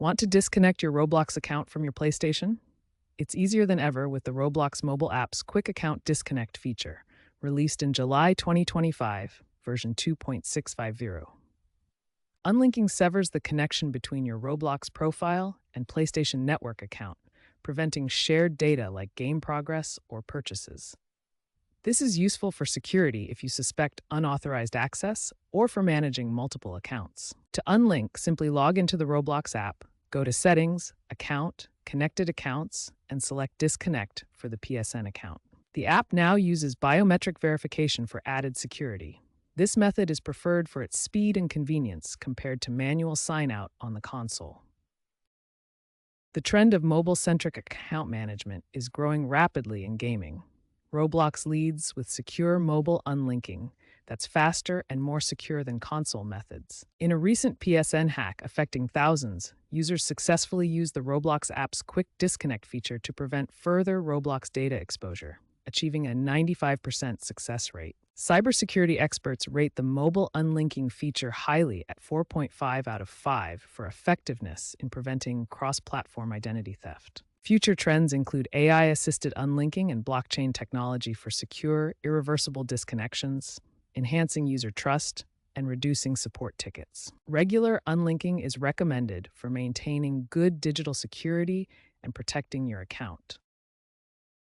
Want to disconnect your Roblox account from your PlayStation? It's easier than ever with the Roblox mobile app's Quick Account Disconnect feature, released in July 2025, version 2.650. Unlinking severs the connection between your Roblox profile and PlayStation Network account, preventing shared data like game progress or purchases. This is useful for security if you suspect unauthorized access or for managing multiple accounts. To unlink, simply log into the Roblox app, go to Settings, Account, Connected Accounts, and select Disconnect for the PSN account. The app now uses biometric verification for added security. This method is preferred for its speed and convenience compared to manual sign-out on the console. The trend of mobile-centric account management is growing rapidly in gaming. Roblox leads with secure mobile unlinking that's faster and more secure than console methods. In a recent PSN hack affecting thousands, users successfully used the Roblox app's Quick Disconnect feature to prevent further Roblox data exposure, achieving a 95% success rate. Cybersecurity experts rate the mobile unlinking feature highly at 4.5 out of 5 for effectiveness in preventing cross-platform identity theft. Future trends include AI-assisted unlinking and blockchain technology for secure, irreversible disconnections, enhancing user trust, and reducing support tickets. Regular unlinking is recommended for maintaining good digital security and protecting your account.